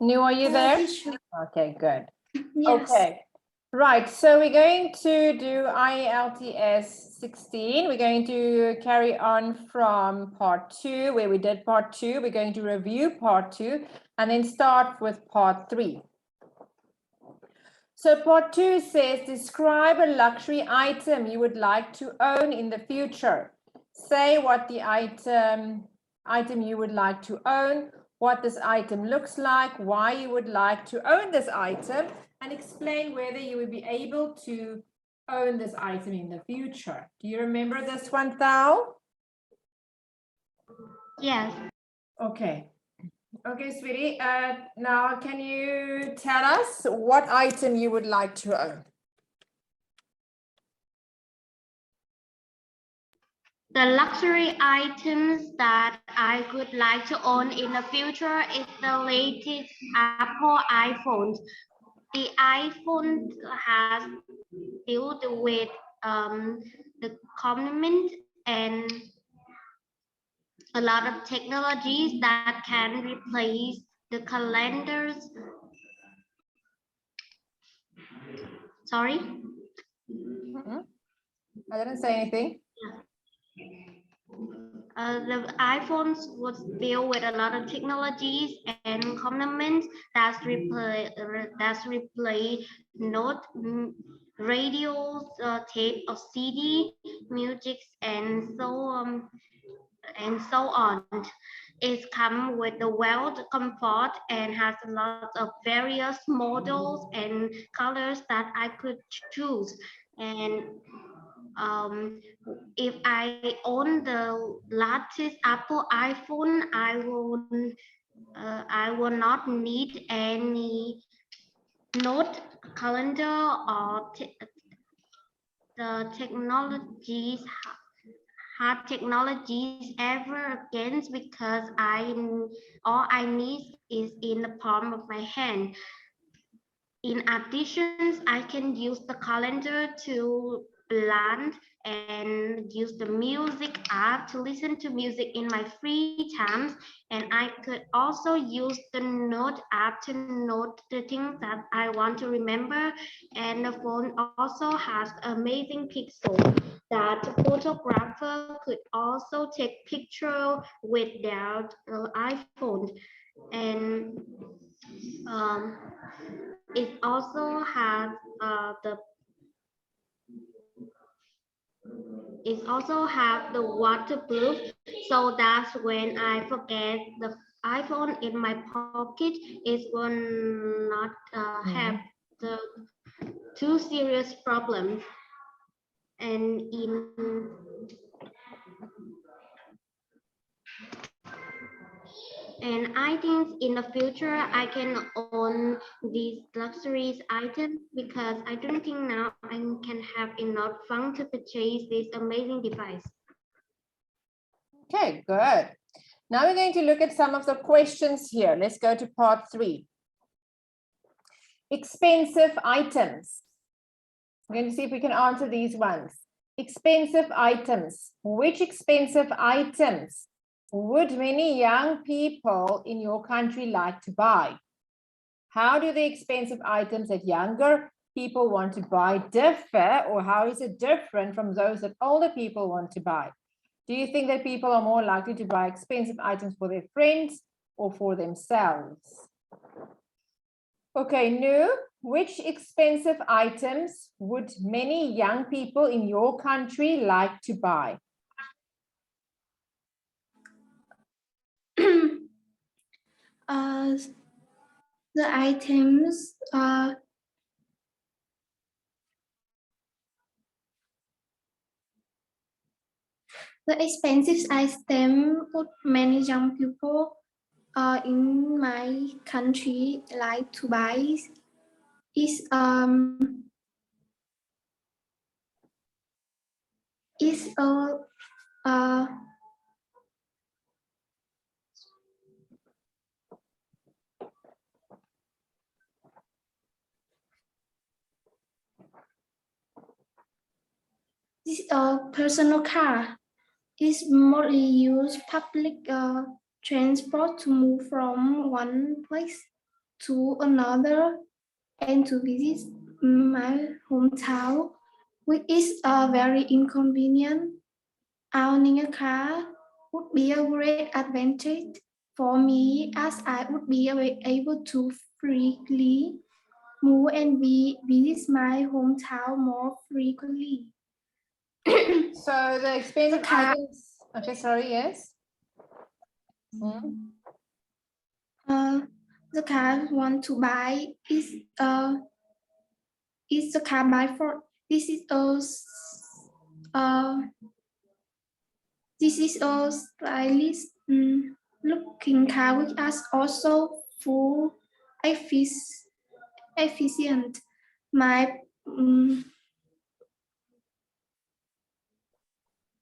New, are you there? Sure. Okay, good. Yes. Okay, right. So we're going to do IELTS 16. We're going to carry on from part 2, where we did part 2. We're going to review part 2 and then start with part 3. So part 2 says, describe a luxury item you would like to own in the future. Say what the item you would like to own, what this item looks like, why you would like to own this item, and explain whether you would be able to own this item in the future. Do you remember this one, Thao? Yes. Okay. Okay, sweetie. Now, can you tell us what item you would like to own? The luxury items that I would like to own in the future is the latest Apple iPhone. The iPhone has built with the component and a lot of technologies that can replace the calendars. Sorry? I didn't say anything. The iPhones was built with a lot of technologies and components that's replay note, radios, tape or CD, music, and so on. It comes with the well comfort and has a lot of various models and colors that I could choose. And if I own the latest Apple iPhone, I will not need any note, calendar, or the technologies, hard technologies ever again, because all I need is in the palm of my hand. In addition, I can use the calendar to plan and use the music app to listen to music in my free times. And I could also use the note app to note the things that I want to remember. And the phone also has amazing pixels that the photographer could also take picture with their iPhone. And it also has the waterproof, so that's when I forget the iPhone in my pocket, it will not have the too serious problem. And I think in the future I can own these luxuries items, because I don't think now I can have enough funds to purchase this amazing device. Okay, good. Now we're going to look at some of the questions here. Let's go to part 3. Expensive items. We're going to see if we can answer these ones. Expensive items. Which expensive items would many young people in your country like to buy? How do the expensive items that younger people want to buy differ, or how is it different from those that older people want to buy? Do you think that people are more likely to buy expensive items for their friends or for themselves? Okay, Nu, which expensive items would many young people in your country like to buy? The items the expensive item would many young people in my country like to buy is a personal car. Is mostly used public transport to move from one place to another and to visit my hometown, which is very inconvenient. Owning a car would be a great advantage for me as I would be able to freely move and visit my hometown more frequently. So the expensive car- items. Okay, sorry, yes. The car I want to buy is the car buy for this is a stylish looking car which is also full efficient. My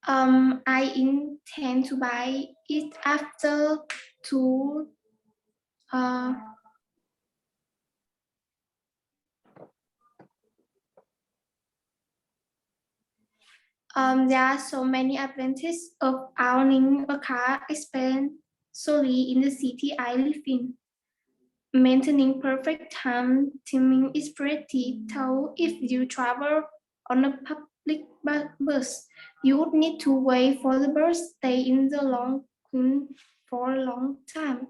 I intend to buy it after two there are so many advantages of owning a car, especially in the city I live in. Maintaining perfect timing is pretty tough if you travel on a public bus. You would need to wait for the bus, stay in the long queue for a long time,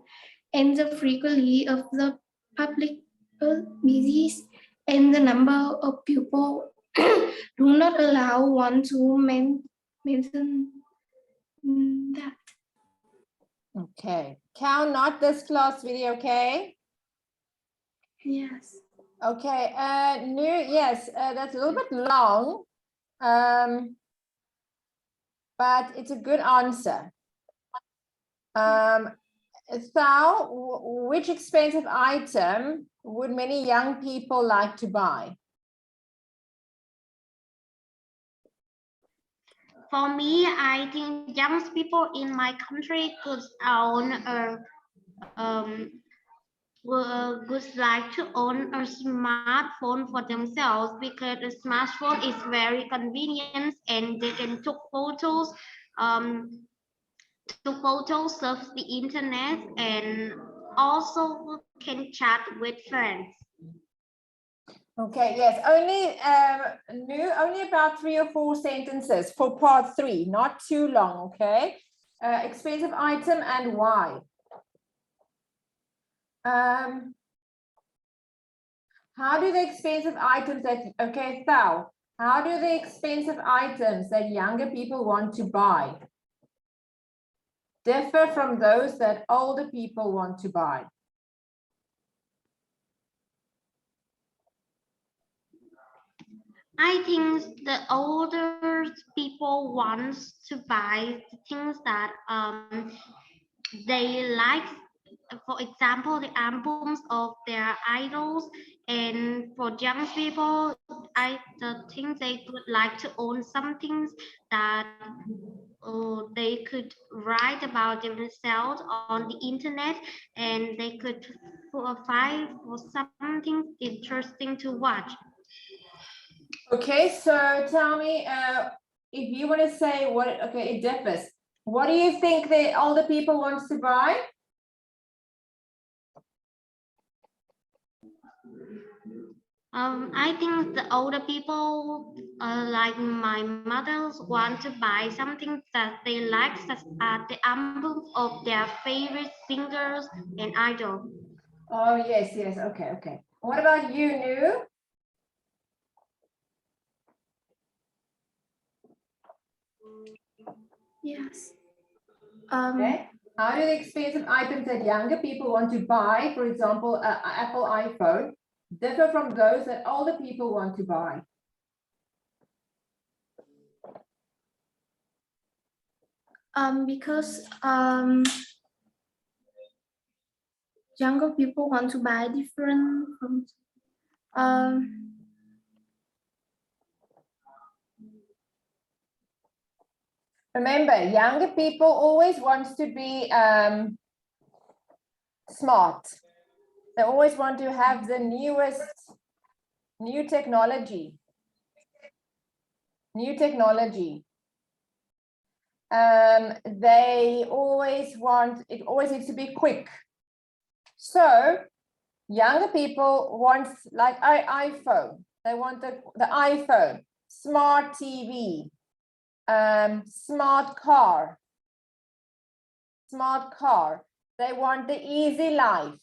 and the frequency of the public buses and the number of people do not allow one to maintain that. Okay. Cal, not this class video, okay? Yes. Okay, yes, that's a little bit long, but it's a good answer. Thao, which expensive item would many young people like to buy? For me, I think young people in my country could own would like to own a smartphone for themselves because the smartphone is very convenient and they can take photos, surf the internet, and also can chat with friends. Okay, yes, only about 3 or 4 sentences for part 3, not too long, okay? Expensive item and why? How do the expensive items that, okay, Thao, how do the expensive items that younger people want to buy differ from those that older people want to buy? I think the older people wants to buy the things that they like. For example, the albums of their idols, and for young people, I think they would like to own some things that they could write about themselves on the internet, and they could find for something interesting to watch. Okay, so tell me, if you want to say what, okay, it differs. What do you think the older people wants to buy? I think the older people, like my mothers, want to buy something that they like, such as the albums of their favorite singers and idols. Oh, yes, yes, okay. What about you, Nu? Yes. Okay. How do the expensive items that younger people want to buy, for example, an Apple iPhone, differ from those that older people want to buy? Because younger people want to buy different Remember, younger people always wants to be smart. They always want to have the new technology. They always want, it always needs to be quick. So Younger people want like iPhone. They want the iPhone, smart TV, smart car. They want the easy life,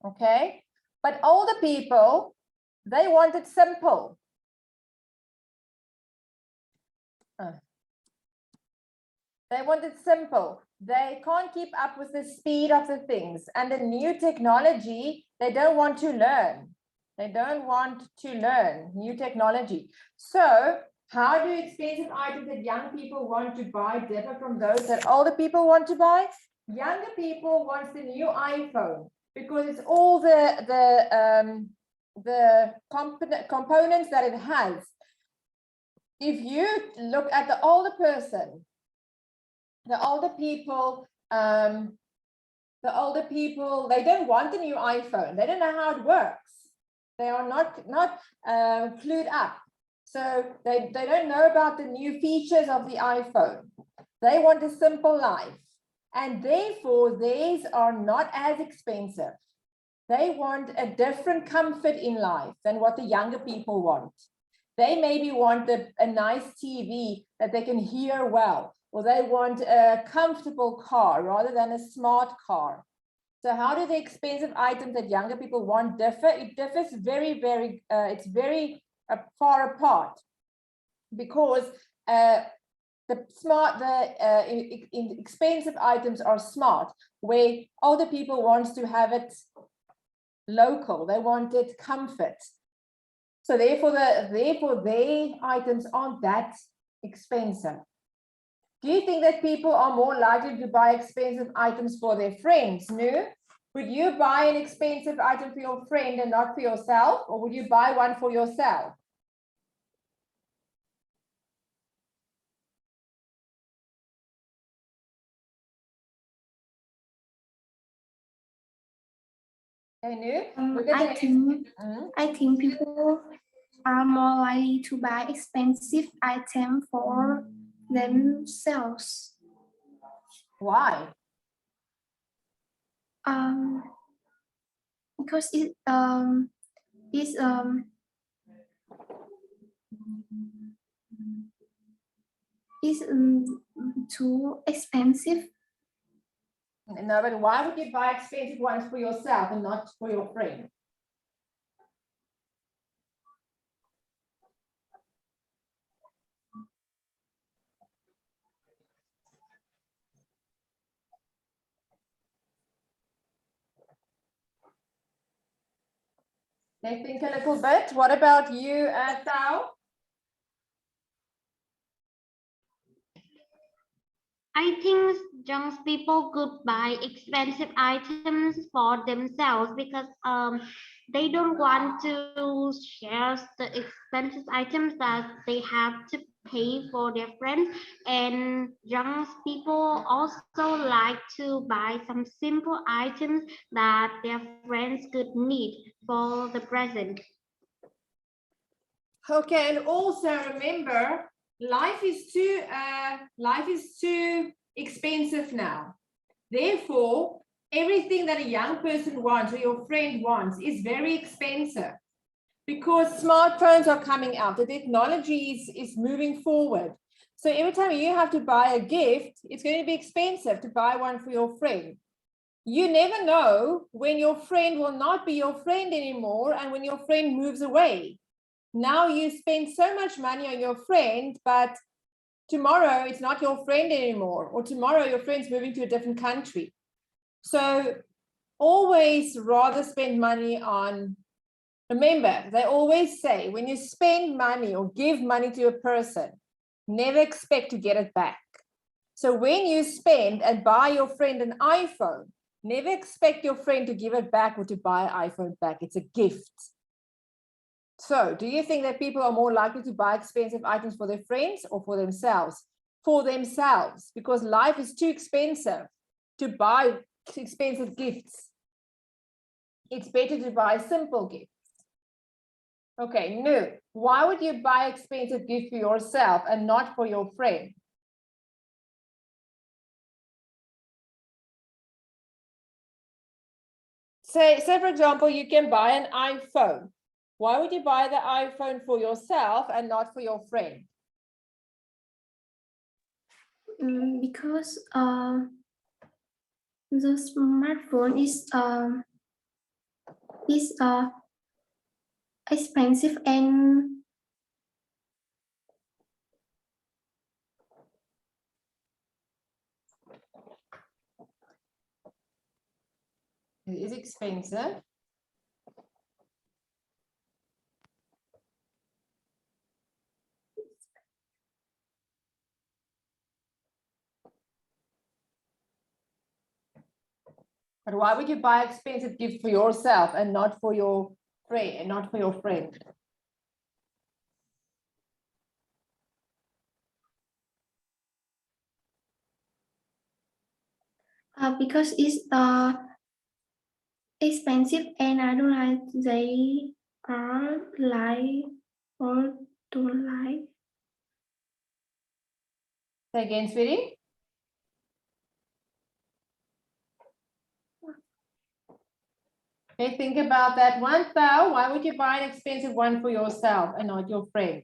okay? But older people, they want it simple. They want it simple. They can't keep up with the speed of the things. And the new technology, they don't want to learn. They don't want to learn new technology. So how do expensive items that young people want to buy differ from those that older people want to buy? Younger people want the new iPhone because it's all the components that it has. If you look at the older person, the older people, they don't want a new iPhone. They don't know how it works. They are not clued up. So they don't know about the new features of the iPhone. They want a simple life. And therefore, these are not as expensive. They want a different comfort in life than what the younger people want. They maybe want a nice TV that they can hear well, or they want a comfortable car rather than a smart car. So how do the expensive items that younger people want differ? It differs very, very, it's very far apart, because expensive items are smart, where older people want to have it local. They want it comfort. So therefore, their items aren't that expensive. Do you think that people are more likely to buy expensive items for their friends? No? Would you buy an expensive item for your friend and not for yourself? Or would you buy one for yourself? Okay, I think people are more likely to buy expensive items for themselves. Why? Because it's too expensive. No, but why would you buy expensive ones for yourself and not for your friend? They think a little bit. What about you, Thao? I think young people could buy expensive items for themselves because they don't want to share the expensive items that they have to pay for their friends. And young people also like to buy some simple items that their friends could need for the present. Okay, and also remember, life is too expensive now. Therefore, everything that a young person wants or your friend wants is very expensive, because smartphones are coming out. The technology is moving forward. So every time you have to buy a gift, it's going to be expensive to buy one for your friend. You never know when your friend will not be your friend anymore and when your friend moves away. Now you spend so much money on your friend, but tomorrow it's not your friend anymore, or tomorrow your friend's moving to a different country. So always rather spend money on, remember, they always say when you spend money or give money to a person, never expect to get it back. So when you spend and buy your friend an iPhone, never expect your friend to give it back or to buy an iPhone back. It's a gift. So do you think that people are more likely to buy expensive items for their friends or for themselves? For themselves, because life is too expensive to buy expensive gifts. It's better to buy simple gifts. Okay, no. Why would you buy expensive gift for yourself and not for your friend? Say for example, you can buy an iPhone. Why would you buy the iPhone for yourself and not for your friend? Because the smartphone is expensive and It is expensive. But why would you buy expensive gift for yourself and not for your friend? because it's expensive and I don't like they are like or don't like. Say again, sweetie. Okay, think about that one, Thao. Why would you buy an expensive one for yourself and not your friend?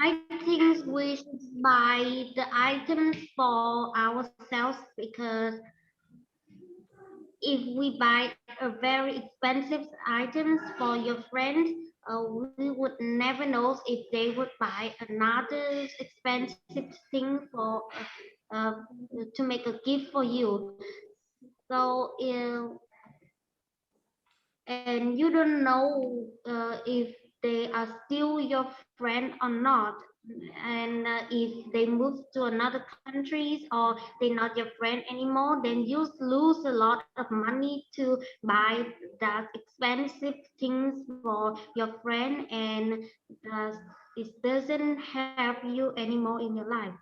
I think we should buy the items for ourselves because if we buy a very expensive items for your friend, we would never know if they would buy another expensive thing for uh, to make a gift for you. So and you don't know if they are still your friend or not, and if they move to another countries or they're not your friend anymore, then you lose a lot of money to buy that expensive things for your friend, and it doesn't help you anymore in your life.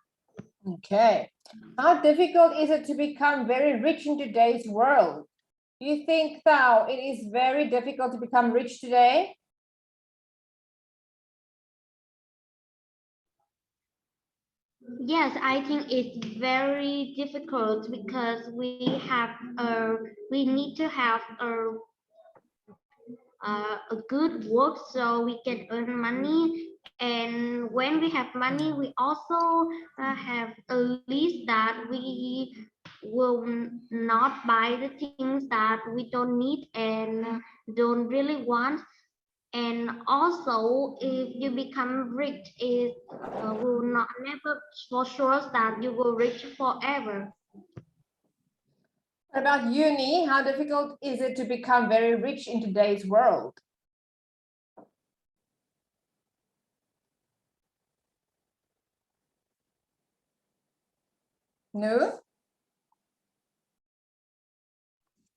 Okay. How difficult is it to become very rich in today's world? Do you think, Thao, it is very difficult to become rich today? Yes, I think it's very difficult because we need to have a good work so we can earn money, and when we have money we also have a list that we will not buy the things that we don't need and don't really want. And also if you become rich, it will not never for sure that you will rich forever. What about uni? How difficult is it to become very rich in today's world? No?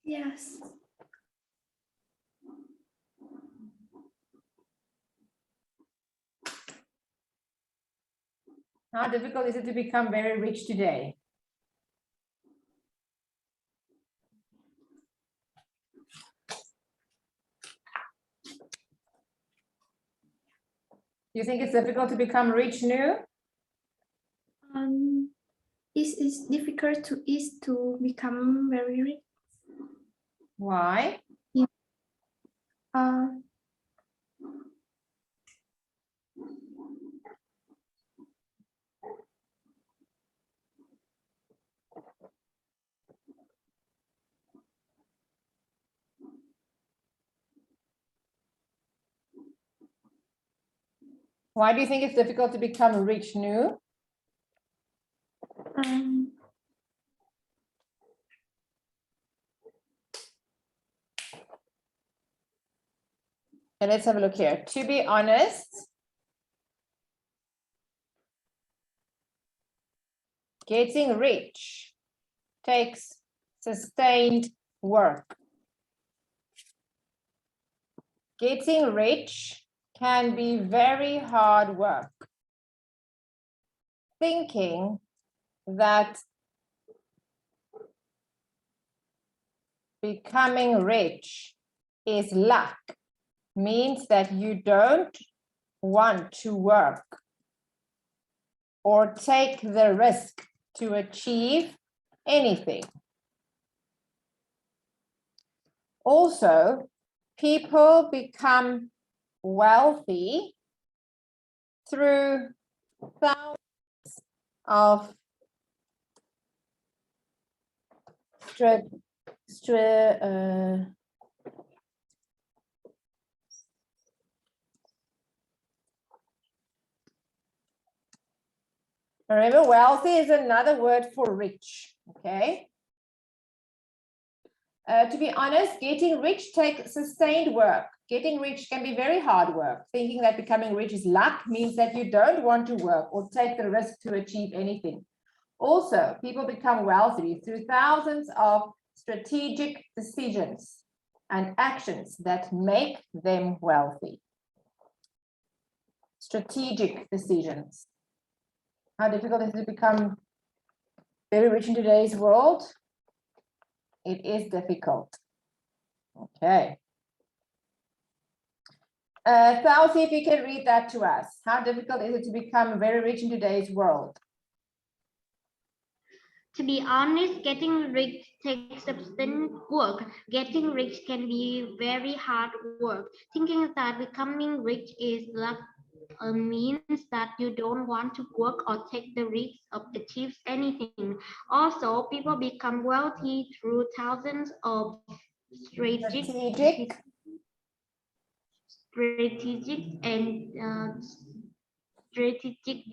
Yes. How difficult is it to become very rich today? Do you think it's difficult to become rich, Nu? It is difficult to become very rich. Why? Uh, Why do you think it's difficult to become rich, Nu? And let's have a look here. To be honest, getting rich takes sustained work. Getting rich can be very hard work. Thinking that becoming rich is luck means that you don't want to work or take the risk to achieve anything. Also, people become wealthy through thousands of remember, wealthy is another word for rich, okay? To be honest, getting rich takes sustained work. Getting rich can be very hard work. Thinking that becoming rich is luck means that you don't want to work or take the risk to achieve anything. Also, people become wealthy through thousands of strategic decisions and actions that make them wealthy. Strategic decisions. How difficult is it to become very rich in today's world? It is difficult. Okay. Thao, see if you can read that to us. How difficult is it to become very rich in today's world? To be honest, getting rich takes substantial work. Getting rich can be very hard work. Thinking that becoming rich is luck means that you don't want to work or take the risk of achieve anything. Also, people become wealthy through thousands of strategic and strategic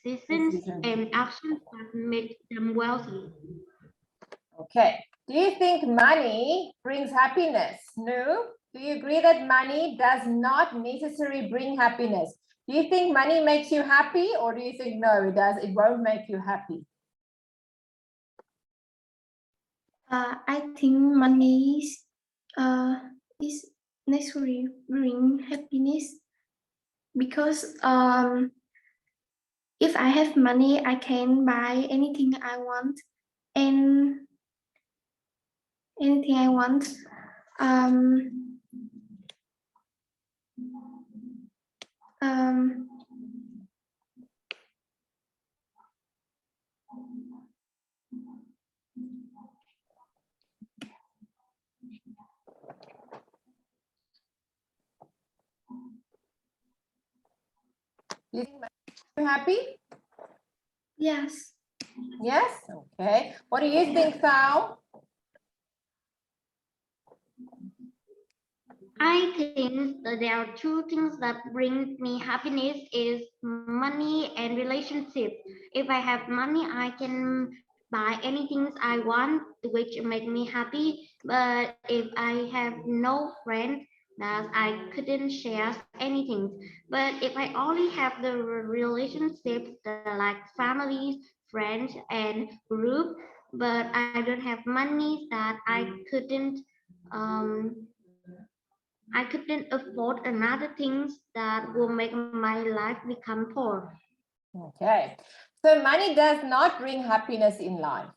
decisions and actions that make them wealthy. Okay. Do you think money brings happiness? No. Do you agree that money does not necessarily bring happiness? Do you think money makes you happy, or do you think no, it does? It won't make you happy. I think money is necessary bring happiness because if I have money, I can buy anything I want and anything I want. Do you think money makes you happy? Yes. Yes. Okay. What do you think, Thao? I think that there are two things that bring me happiness is money and relationship. If I have money, I can buy anything I want, which make me happy. But if I have no friend, that I couldn't share anything. But if I only have the relationships like families, friends, and group, but I don't have money, that I couldn't afford another things that will make my life become poor. Okay. So money does not bring happiness in life.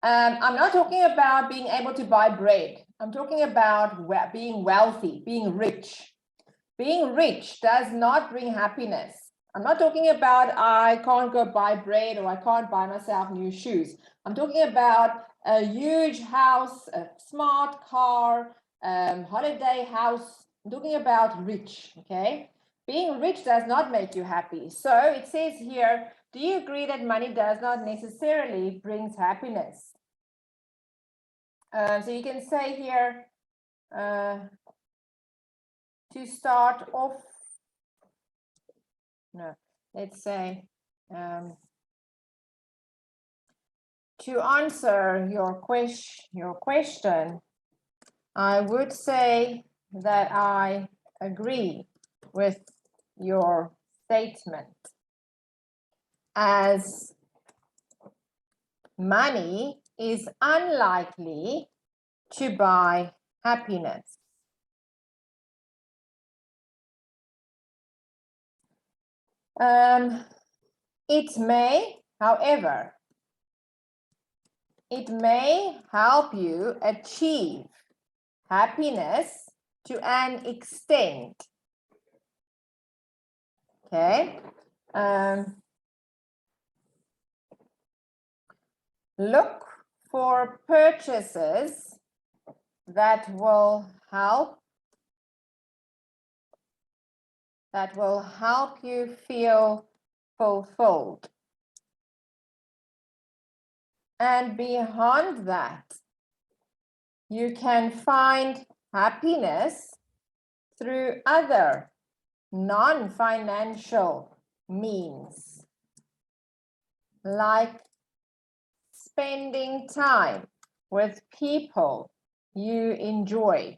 I'm not talking about being able to buy bread. I'm talking about being wealthy, being rich. Being rich does not bring happiness. I'm not talking about I can't go buy bread or I can't buy myself new shoes. I'm talking about a huge house, a smart car, holiday house. I'm talking about rich, okay? Being rich does not make you happy. So it says here, do you agree that money does not necessarily brings happiness? So you can say here, to start off, no, let's say, to answer your question, I would say that I agree with your statement, as money is unlikely to buy happiness. It may, however, it may help you achieve happiness to an extent. Okay. Look for purchases that will help you feel fulfilled. And beyond that, you can find happiness through other non-financial means, like spending time with people you enjoy,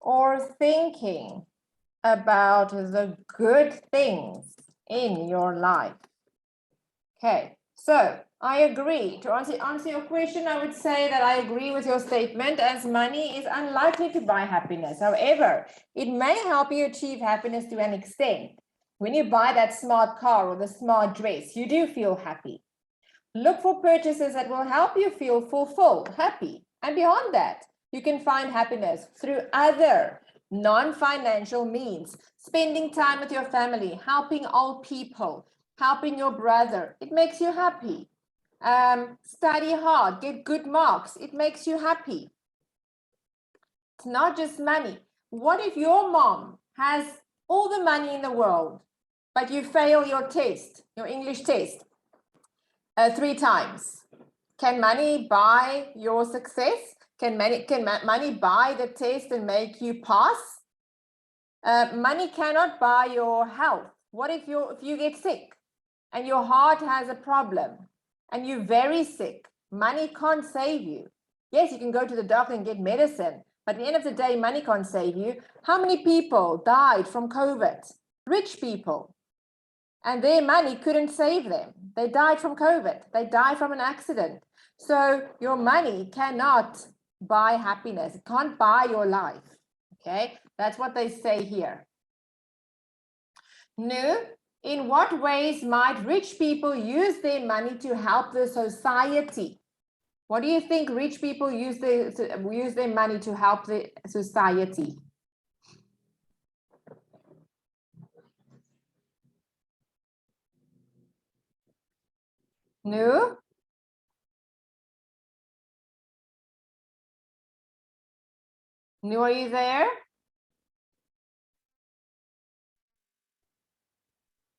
or thinking about the good things in your life. Okay, so I agree. To answer your question, I would say that I agree with your statement, as money is unlikely to buy happiness. However, it may help you achieve happiness to an extent. When you buy that smart car or the smart dress, you do feel happy. Look for purchases that will help you feel fulfilled, happy. And beyond that, you can find happiness through other non-financial means. Spending time with your family, helping old people, helping your brother, it makes you happy. Study hard, get good marks, it makes you happy. It's not just money. What if your mom has all the money in the world, but you fail your test, your English test, 3 times? Can money buy your success? Can money buy the test and make you pass? Money cannot buy your health. What if you get sick and your heart has a problem and you're very sick? Money can't save you. Yes, you can go to the doctor and get medicine, but at the end of the day, money can't save you. How many people died from COVID? Rich people. And their money couldn't save them. They died from COVID. They died from an accident. So your money cannot buy happiness. It can't buy your life. Okay, that's what they say here. Nu, in what ways might rich people use their money to help the society? What do you think rich people use their money to help the society? Nu? Nu, are you there?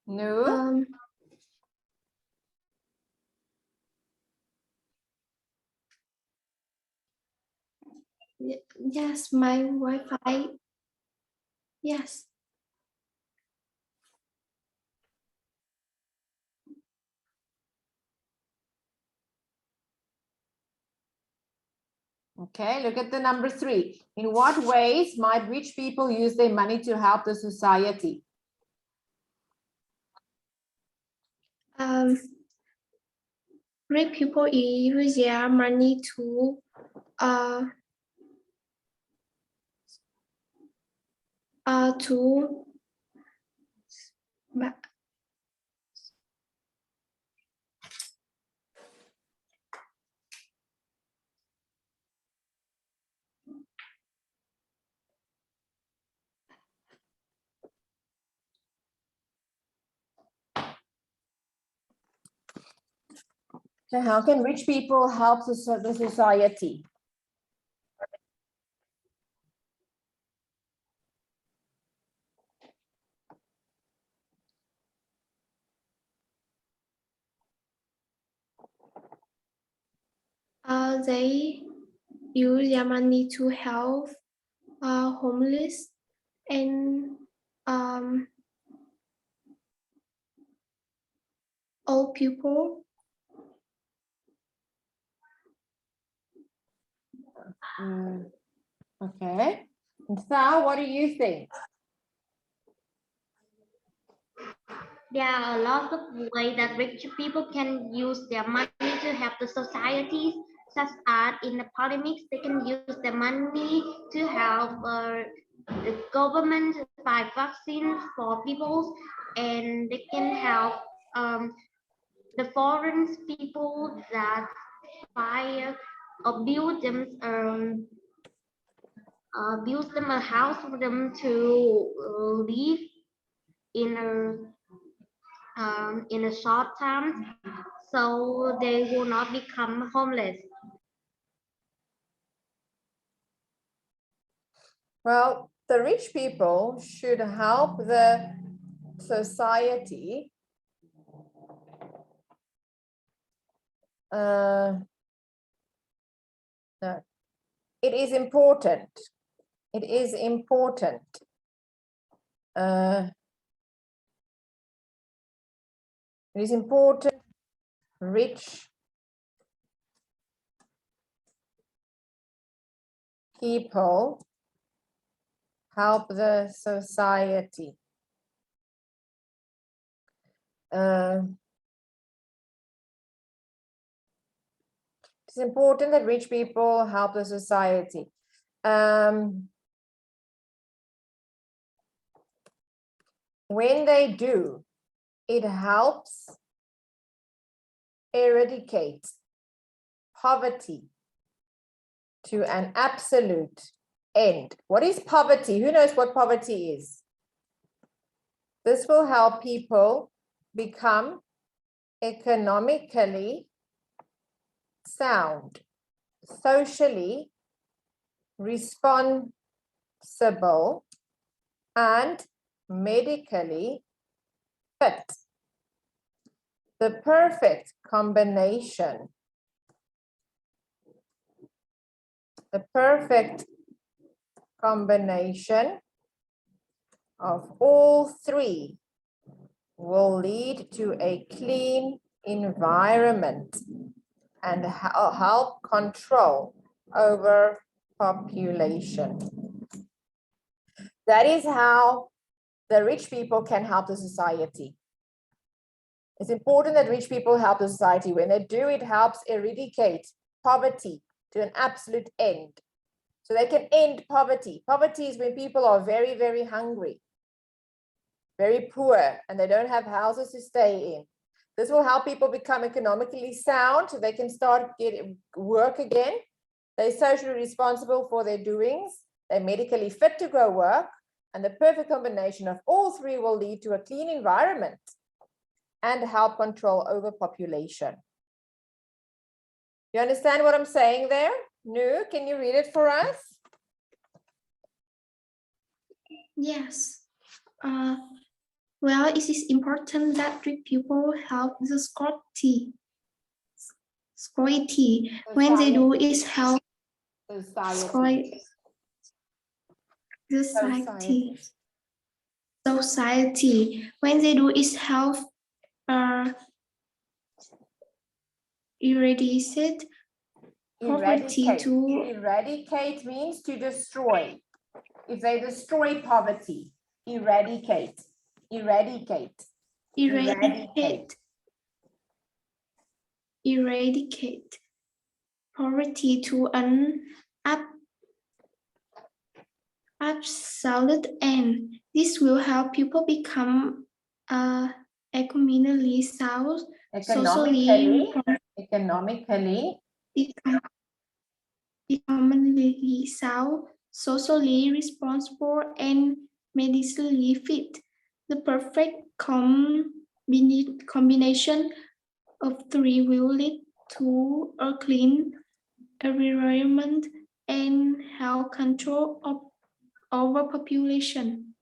Nu? Yes, my Wi-Fi. Yes. Okay, look at the number 3. In what ways might rich people use their money to help the society? Rich people use their money to So how can rich people help the society? they use their money to help homeless and old people. Okay. And Thao, what do you think? There are a lot of ways that rich people can use their money to help the society, such as in the polemics, they can use their money to help the government buy vaccines for people, and they can help the foreign people that buy or build them a house for them to live in in a short time, so they will not become homeless. Well, the rich people should help the society no. It is important. It is important. It is important rich people help the society. It's important that rich people help the society. When they do, it helps eradicate poverty to an absolute end. What is poverty? Who knows what poverty is? This will help people become economically sound, socially responsible, and medically fit. The perfect combination. The perfect combination of all three will lead to a clean environment and help control over population. That is how the rich people can help the society. It's important that rich people help the society. When they do, it helps eradicate poverty to an absolute end. So they can end poverty. Poverty is when people are very, very hungry, very poor, and they don't have houses to stay in. This will help people become economically sound so they can start getting work again. They're socially responsible for their doings. They're medically fit to go work. And the perfect combination of all three will lead to a clean environment and help control overpopulation. You understand what I'm saying there? Nu, can you read it for us? Yes. Well, it is important that rich people help the society. When they do, is help Society. Society. When they do, is help eradicate poverty to. Eradicate means to destroy. If they destroy poverty, eradicate. Eradicate. Eradicate poverty to an absolute end. This will help people become economically sound, Economically sound, socially responsible, and medically fit. The perfect combination of three will lead to a clean environment and help control of overpopulation.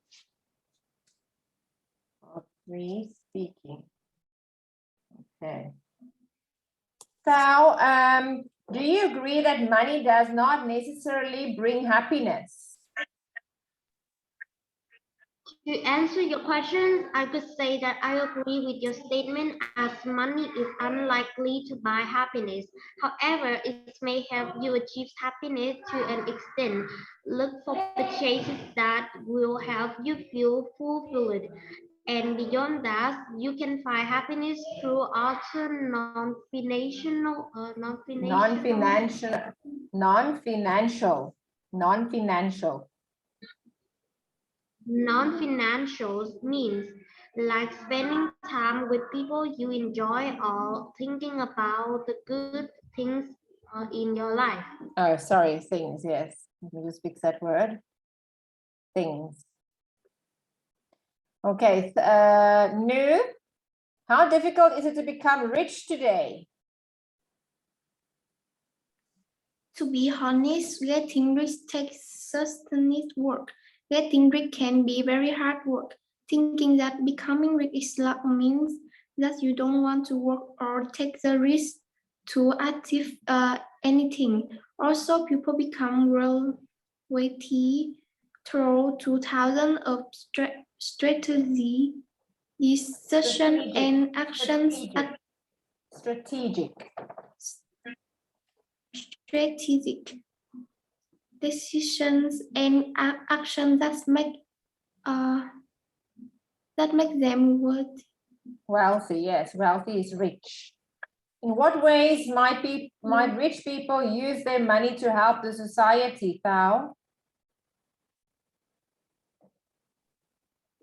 Three speaking. Okay. So, do you agree that money does not necessarily bring happiness? To answer your question, I could say that I agree with your statement as money is unlikely to buy happiness. However, it may help you achieve happiness to an extent. Look for purchases that will help you feel fulfilled. And beyond that, you can find happiness through other non-financial means, like spending time with people you enjoy or thinking about the good things in your life. Oh, sorry, things, yes. Let me just fix that word. Things. Okay, Nu, How difficult is it to become rich today? To be honest, getting rich takes sustained work. Getting rich can be very hard work. Thinking that becoming rich is luck means that you don't want to work or take the risk to achieve anything. Also, people become wealthy through 2000 of strategy, decision, and actions. Strategic. Strategic decisions and actions that make them worthy. Wealthy, yes, wealthy is rich. In what ways might rich people use their money to help the society, Thao?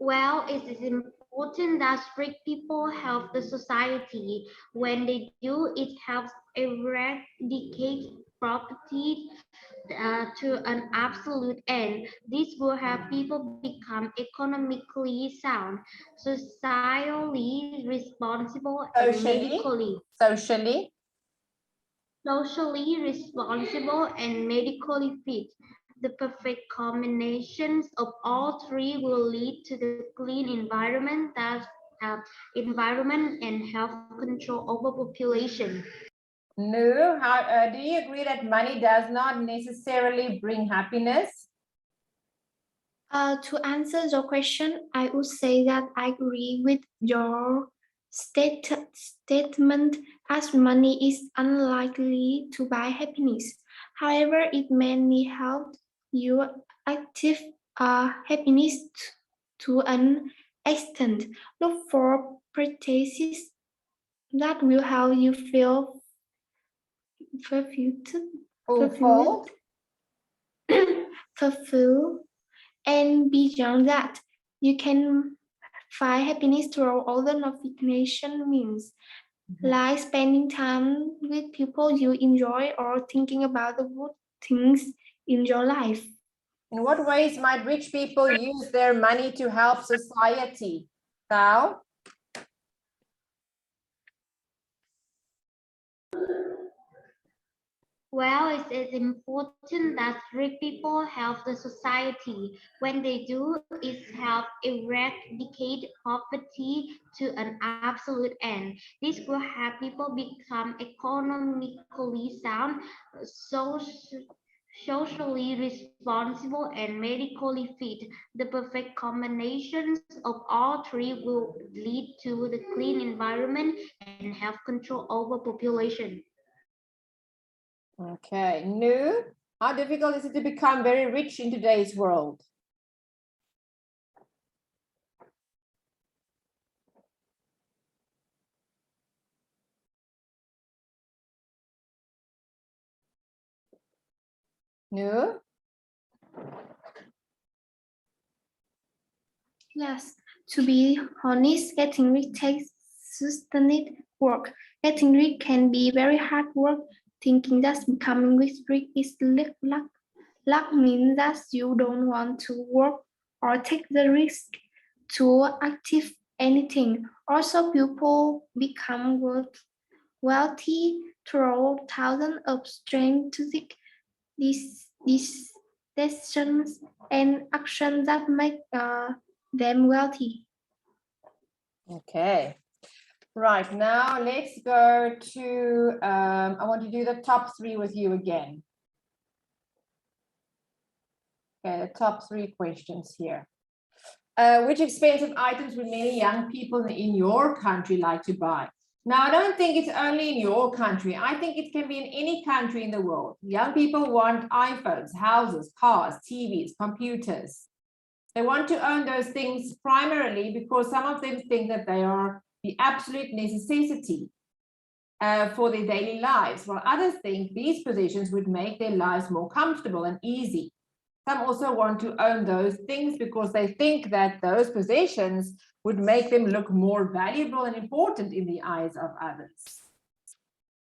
Well, it is important that rich people help the society. When they do, it helps eradicate poverty to an absolute end. This will help people become economically sound, socially responsible, and socially responsible and medically fit. The perfect combinations of all three will lead to the clean environment environment and health control over population. No, do you agree that money does not necessarily bring happiness? To answer your question, I would say that I agree with your statement, as money is unlikely to buy happiness. However, it may help you achieve happiness to an extent. Look for practices that will help you feel fulfilled, and beyond that, you can find happiness through other navigation means, like spending time with people you enjoy or thinking about the good things in your life. In what ways might rich people use their money to help society, Thao? Well, it is important that rich people help the society. When they do, it helps eradicate poverty to an absolute end. This will help people become economically sound, socially responsible, and medically fit. The perfect combinations of all three will lead to the clean environment and have control over population. Okay, Nu, how difficult is it to become very rich in today's world? Nu? Yes, to be honest, getting rich takes sustained work. Getting rich can be very hard work. Thinking that becoming rich is luck means that you don't want to work or take the risk to achieve anything. Also, people become wealthy through thousands of strategic decisions and actions that make them wealthy. Okay. Right, now let's go to, I want to do the top three with you again. Okay, the top three questions here. Which expensive items would many young people in your country like to buy? Now, I don't think it's only in your country. I think it can be in any country in the world. Young people want iPhones, houses, cars, TVs, computers. They want to own those things primarily because some of them think that they are the absolute necessity for their daily lives, while others think these possessions would make their lives more comfortable and easy. Some also want to own those things because they think that those possessions would make them look more valuable and important in the eyes of others.